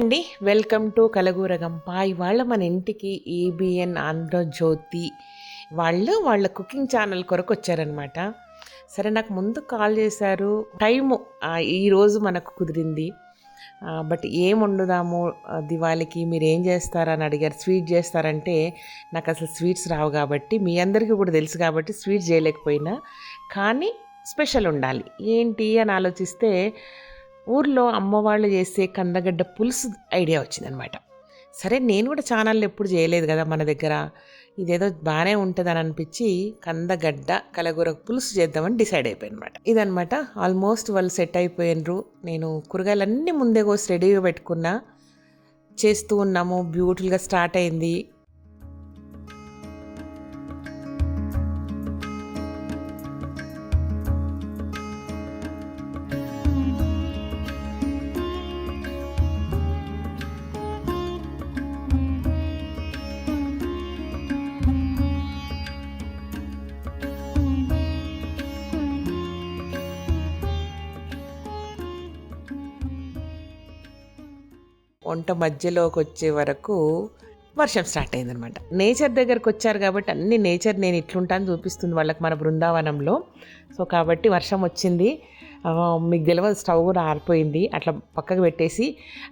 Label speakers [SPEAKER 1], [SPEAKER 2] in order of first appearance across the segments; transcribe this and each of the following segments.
[SPEAKER 1] అండి, welcome to Kalagooragampa. ఇవాళ మన ఇంటికి ఏబిఎన్ ఆంధ్రజ్యోతి వాళ్ళ కుకింగ్ ఛానల్ కొరకు వచ్చారనమాట. సరే, నాకు ముందు కాల్ చేశారు. టైము ఈరోజు మనకు కుదిరింది. బట్ ఏం వండుదాము దివాళీకి, మీరు ఏం చేస్తారని అడిగారు. స్వీట్ చేస్తారంటే నాకు అసలు స్వీట్స్ రావు కాబట్టి, మీ అందరికీ కూడా తెలుసు కాబట్టి స్వీట్స్ చేయలేకపోయినా, కానీ స్పెషల్ ఉండాలి. ఏంటి అని ఆలోచిస్తే ఊర్లో అమ్మవాళ్ళు చేసే కందగడ్డ పులుసు ఐడియా వచ్చిందనమాట. సరే, నేను కూడా ఛానల్ ఎప్పుడు చేయలేదు కదా మన దగ్గర, ఇదేదో బాగానే ఉంటుందని అనిపించి కందగడ్డ కలగూర పులుసు చేద్దామని డిసైడ్ అయిపోయాను అనమాట. ఇదనమాట. ఆల్మోస్ట్ వాళ్ళు సెట్ అయిపోయినరు. నేను కూరగాయలన్నీ ముందే కోసి రెడీగా పెట్టుకున్నా. చేస్తూ ఉన్నాము. బ్యూటిఫుల్గా స్టార్ట్ అయింది. వంట మధ్యలోకి వచ్చే వరకు వర్షం స్టార్ట్ అయిందనమాట. నేచర్ దగ్గరకు వచ్చారు కాబట్టి అన్ని నేచర్ నేను ఇట్లుంటాను చూపిస్తుంది వాళ్ళకి మన బృందావనంలో. సో కాబట్టి వర్షం వచ్చింది. మీకు తెలియదు, స్టవ్ కూడా ఆరిపోయింది. అట్లా పక్కకు పెట్టేసి,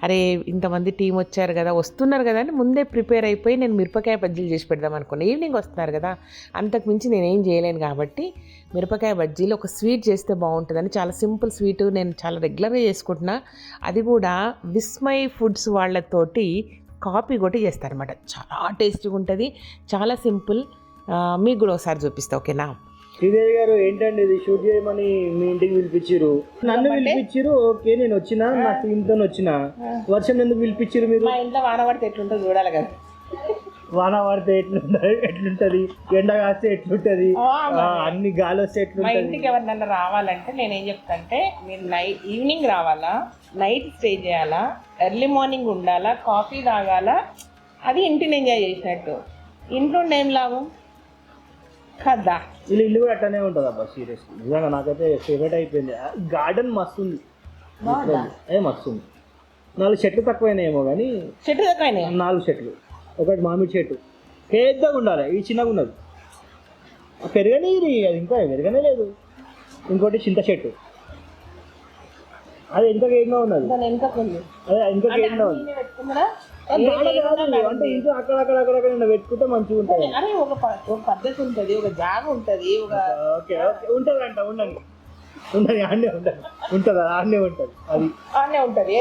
[SPEAKER 1] అరే ఇంతమంది టీం వచ్చారు కదా, వస్తున్నారు కదా అని ముందే ప్రిపేర్ అయిపోయి నేను మిరపకాయ బజ్జీలు చేసి పెడదాం అనుకున్నాను. ఈవినింగ్ వస్తున్నారు కదా, అంతకుమించి నేనేం చేయలేను కాబట్టి మిరపకాయ బజ్జీలు ఒక స్వీట్ చేస్తే బాగుంటుందని, చాలా సింపుల్ స్వీట్ నేను చాలా రెగ్యులర్గా చేసుకుంటున్నా. అది కూడా విస్మయ్ ఫుడ్స్ వాళ్ళతోటి కాపీ కొట్టి చేస్తారనమాట. చాలా టేస్టీగా ఉంటుంది, చాలా సింపుల్. మీకు కూడా ఒకసారి చూపిస్తా, ఓకేనా?
[SPEAKER 2] శ్రీదేవి గారు, ఏంటండి ఇది షూట్ చేయమని మీ ఇంటికి పిలిపించారు, నన్ను పిలిపించారు. ఓకే, నేను వచ్చిన నా టీంతో వచ్చిన. వర్షం ఎందుకు పిలిపించారు మీరు?
[SPEAKER 1] మా ఇంట్లో వాన పడితే ఎట్లుంటుందో చూడాలి కదా.
[SPEAKER 2] వాన పడితే ఎట్లుంటది, ఎండ కాస్తే ఎట్లుంటది, అన్ని గాలి వస్తే ఎట్లుంటది.
[SPEAKER 1] మా ఇంటికి ఎవరినన్నా రావాలంటే నేనేం చెప్తాంటే, మీరు ఈవినింగ్ రావాలా, నైట్ స్టే చేయాలా, ఎర్లీ మార్నింగ్ ఉండాలా, కాఫీ తాగాల. అది ఇంటిని ఎంజాయ్ చేసినట్టు. ఇంట్లో ఏం లాభం కదా.
[SPEAKER 2] వీళ్ళు ఇల్లు కూడా అట్లనే ఉంటుంది అబ్బా. సీరియస్, నిజంగా నాకైతే ఫేవరెట్ అయిపోయింది. గార్డెన్ మస్తు ఉంది, మస్తు ఉంది. 4 చెట్లు తక్కువైనాయేమో కానీ,
[SPEAKER 1] చెట్లు తక్కువైనా
[SPEAKER 2] 4 చెట్లు. ఒకటి మామిడి చెట్టు పెద్దగా ఉండాలి, ఇది చిన్నగా ఉన్నది. పెరగని అది ఇంకా పెరగనే లేదు. ఇంకోటి చింత చెట్టు, అది ఇంకా గేట్గా ఉన్నది. అదే ఇంకా గేట్గా ఉంది. అంటే ఇంట్లో అక్కడక్కడ పెట్టుకుంటే మంచిగా ఉంటుంది.
[SPEAKER 1] అరే ఒక పద్ధతి ఉంటుంది, ఒక జాగ ఉంటుంది.
[SPEAKER 2] ఓకే ఓకే, ఉంటుంది అంట. ఉండదు ఆడనే ఉంటుంది, ఉంటుంది ఆడనే ఉంటుంది. అది
[SPEAKER 1] ఆడనే ఉంటుంది,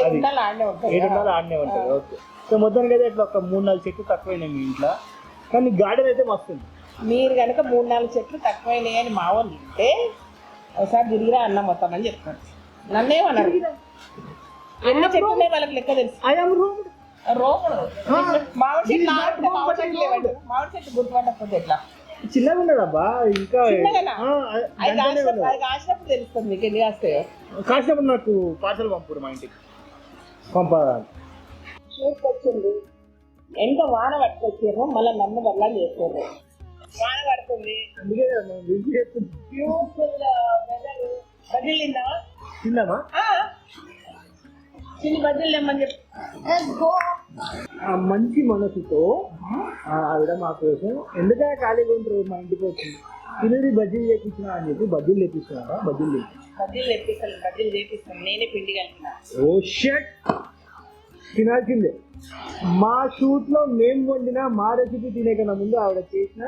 [SPEAKER 2] ఆడనే ఉంటుంది. ఓకే. సో మొత్తానికి అయితే ఇట్లా ఒక 3-4 చెట్లు తక్కువైనాయి మీ ఇంట్లో, కానీ గార్డెన్ అయితే మస్తు ఉంది.
[SPEAKER 1] మీరు కనుక 3-4 చెట్లు తక్కువైనాయి అని మా వాళ్ళు ఉంటే ఒకసారి తిరిగిరా అన్న మొత్తం అని చెప్తాను. నన్నేమన్నారు, ఎన్ని చెట్లు ఉన్నాయి వాళ్ళకి లెక్క తెలుసు. మామిడి చెట్టు గుర్తుపట్టకపోతే ఎట్లా?
[SPEAKER 2] చిన్నగా ఉన్నదబ్బా, ఇంకా
[SPEAKER 1] కాసినప్పుడు తెలుస్తుంది మీకు ఎన్ని కాస్తాయో.
[SPEAKER 2] కాసినప్పుడు నాకు పార్సల్ పంపురు మా ఇంటికి, పంపాలి.
[SPEAKER 1] చూసుకొచ్చింది ఎంత వాన పట్టుకొచ్చారు, మళ్ళీ నన్ను వల్ల చేస్తారు. వాన పడుతుంది,
[SPEAKER 2] అందుకే
[SPEAKER 1] బజ్జీలు తిందామా?
[SPEAKER 2] తిందామా?
[SPEAKER 1] చిన్న బజ్జీలు తెమ్మని చెప్పి
[SPEAKER 2] మంచి మనసుతో ఆవిడ మా కోసం ఎందుకంటే ఖాళీగా ఉంటారు, మా ఇంటికి వచ్చింది. తినేది బజ్జీలు చేపించినా అని చెప్పి బజ్జీలు తెప్పిస్తున్నారా? బజ్జీలు
[SPEAKER 1] చేపిస్తాను నేనే పిండి కలిపిన.
[SPEAKER 2] ఓ షట్, తినాల్సిందే. మా షూట్లో మేము వండిన మా రెసిపీ తినే కన్నా ముందు ఆవిడ చేసిన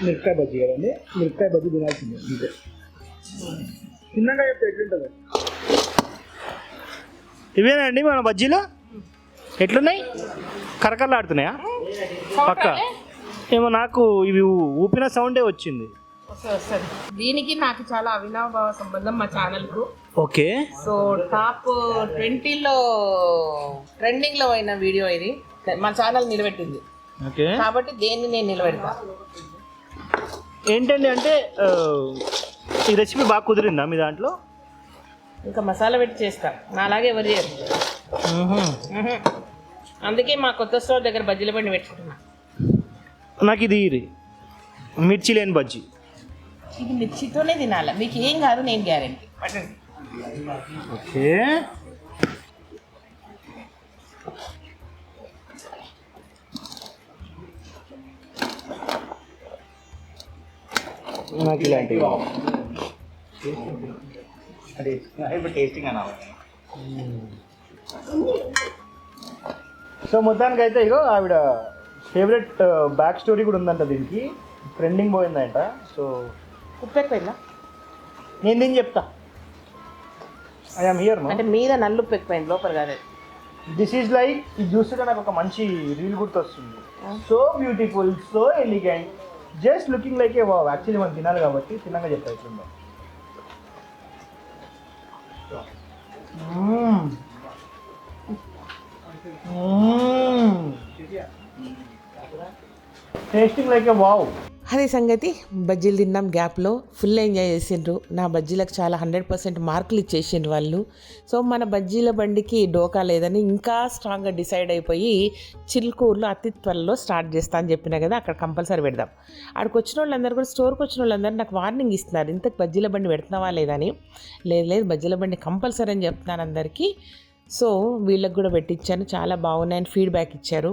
[SPEAKER 2] మిరపకాయ బజ్జీ కదండి, మిరపకాయ బజ్జీ తినాల్సిందే. అంతే, చిన్నగా చెప్తే ఎట్లుంటుంది. ఇవేనండి మన బజ్జీలు. ఎట్లున్నాయి? కరకరలాడుతున్నాయా? పక్క ఏమో నాకు ఇవి ఊపిన సౌండే వచ్చింది.
[SPEAKER 1] దీనికి నాకు చాలా అవినాభావ సంబంధం మా ఛానల్కు.
[SPEAKER 2] ఓకే.
[SPEAKER 1] సో టాప్ 20లో ట్రెండింగ్లో అయిన వీడియో ఇది, మా ఛానల్ నిలబెట్టింది.
[SPEAKER 2] ఓకే,
[SPEAKER 1] కాబట్టి దేన్ని నేను నిలబెడతా.
[SPEAKER 2] ఏంటండి అంటే ఈ రెసిపీ బాగా కుదిరిందా మీ దాంట్లో?
[SPEAKER 1] ఇంకా మసాలా పెట్టి చేస్తా, నా అలాగే ఎవరు చేయరు. అందుకే మా కొత్త స్టోర్ దగ్గర బజ్జీల బండి పెట్టుకుంటున్నా.
[SPEAKER 2] నాకు ఇది మిర్చి లేని బజ్జీ.
[SPEAKER 1] ఇది మిర్చితోనే తినాలి, మీకు ఏం కాదు, నేను గ్యారెంటీ.
[SPEAKER 2] ఓకే, నాకు ఇలాంటివి
[SPEAKER 3] ఇప్పుడు టేస్టింగ్ అనాలి.
[SPEAKER 2] సో మొత్తానికి అయితే ఇగో ఆవిడ ఫేవరెట్ బ్యాక్ స్టోరీ కూడా ఉందంట దీనికి, ట్రెండింగ్ పోయిందంట. సో
[SPEAKER 1] ఉప్పు ఎక్కువైందా
[SPEAKER 2] నేను దీన్ని చెప్తా. I'm here.
[SPEAKER 1] అంటే మీద నల్లు ఉప్పు ఎక్కువైంది, లోపల కాదు.
[SPEAKER 2] దిస్ ఈజ్ లైక్ ఇది చూస్తుంటే నాకు ఒక మంచి రీల్ గుర్తొస్తుంది. So beautiful, so elegant, just looking like a wow. Actually మనం తినాలి కాబట్టి తిన్నాక చెప్తా ఇట్లుందో. Tasting like a wow.
[SPEAKER 1] అదే సంగతి. బజ్జీలు తిన్నాం, గ్యాప్లో ఫుల్ ఎంజాయ్ చేసిండ్రు. నా బజ్జీలకు చాలా 100% మార్కులు ఇచ్చేసిండ్రు వాళ్ళు. సో మన బజ్జీల బండికి డోకా లేదని ఇంకా స్ట్రాంగ్గా డిసైడ్ అయిపోయి చిలుకూరులో అతి త్వరలో స్టార్ట్ చేస్తా అని చెప్పినా కదా, అక్కడ కంపల్సరీ పెడదాం. అక్కడికి వచ్చిన వాళ్ళందరూ కూడా, స్టోర్కి వచ్చిన వాళ్ళందరూ నాకు వార్నింగ్ ఇస్తున్నారు, ఇంతకు బజ్జీల బండి పెడుతున్నావా లేదని. లేదు బజ్జీల బండి కంపల్సరీ అని చెప్తున్నాను అందరికీ. సో వీళ్ళకి కూడా పెట్టించాను, చాలా బాగున్నాయని ఫీడ్బ్యాక్ ఇచ్చారు.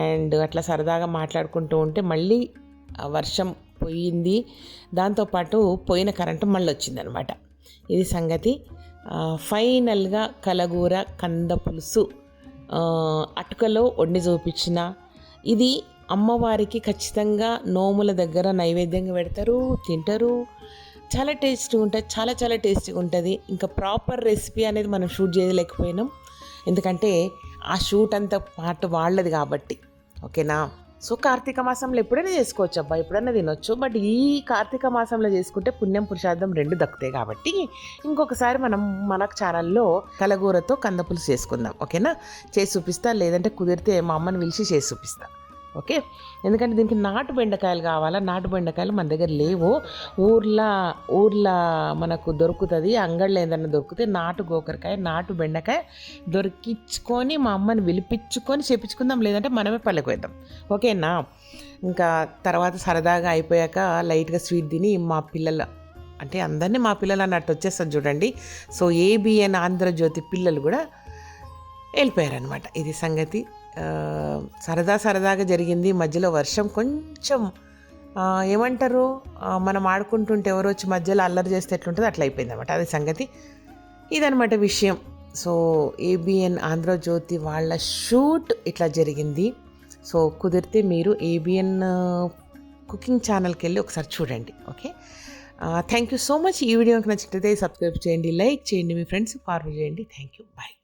[SPEAKER 1] అండ్ అట్లా సరదాగా మాట్లాడుకుంటూ ఉంటే మళ్ళీ వర్షం పోయింది, దాంతోపాటు పోయిన కరెంటు మళ్ళీ వచ్చిందనమాట. ఇది సంగతి. ఫైనల్గా కలగూర కంద పులుసు అటుకలో వండి చూపించిన. ఇది అమ్మవారికి ఖచ్చితంగా నోముల దగ్గర నైవేద్యంగా పెడతారు, తింటారు. చాలా టేస్టీగా ఉంటుంది, చాలా టేస్టీగా ఉంటుంది. ఇంకా ప్రాపర్ రెసిపీ అనేది మనం షూట్ చేయలేకపోయినాం, ఎందుకంటే ఆ షూట్ అంతా పాటు వాళ్ళది కాబట్టి. ఓకేనా. సో కార్తీక మాసంలో ఎప్పుడైనా చేసుకోవచ్చు అబ్బా, ఎప్పుడైనా తినొచ్చు. బట్ ఈ కార్తీక మాసంలో చేసుకుంటే పుణ్యం పురుషార్థం 2 దక్కుతాయి కాబట్టి ఇంకొకసారి మనం మన ఛానల్లో కలగూరతో కందపులుసు చేసుకుందాం. ఓకేనా. చేసి చూపిస్తా, లేదంటే కుదిరితే మా అమ్మని పిలిచి చేసి చూపిస్తా. ఓకే. ఎందుకంటే దీనికి నాటు బెండకాయలు కావాలా. నాటు బెండకాయలు మన దగ్గర లేవు, ఊర్లో మనకు దొరుకుతుంది. అంగడిలో ఏదన్నా దొరికితే నాటు గోకరకాయ, నాటు బెండకాయ దొరికించుకొని మా అమ్మని పిలిపించుకొని చేపించుకుందాం, లేదంటే మనమే పల్లెకు వేద్దాం. ఓకేనా. ఇంకా తర్వాత సరదాగా అయిపోయాక లైట్గా స్వీట్ తిని మా పిల్లలు, అంటే అందరినీ మా పిల్లలు అన్నట్టు వచ్చేస్తుంది చూడండి. సో ఏబిఎన్ ఆంధ్రజ్యోతి పిల్లలు కూడా వెళ్ళిపోయారనమాట. ఇది సంగతి. సరదాగా జరిగింది. మధ్యలో వర్షం కొంచెం ఏమంటారు, మనం ఆడుకుంటుంటే ఎవరో వచ్చి మధ్యలో అల్లరి చేస్తే ఎట్లుంటుంది అట్లా అయిపోయింది అనమాట. అది సంగతి. ఇదనమాట విషయం. సో ఏబిఎన్ ఆంధ్రజ్యోతి వాళ్ళ షూట్ ఇట్లా జరిగింది. సో కుదిరితే మీరు ఏబిఎన్ కుకింగ్ ఛానల్కి వెళ్ళి ఒకసారి చూడండి. Okay. Thank you so much. ఈ వీడియోకి నచ్చినట్లయితే సబ్స్క్రైబ్ చేయండి, లైక్ చేయండి, మీ ఫ్రెండ్స్ ఫార్వర్డ్ చేయండి. Thank you. బాయ్.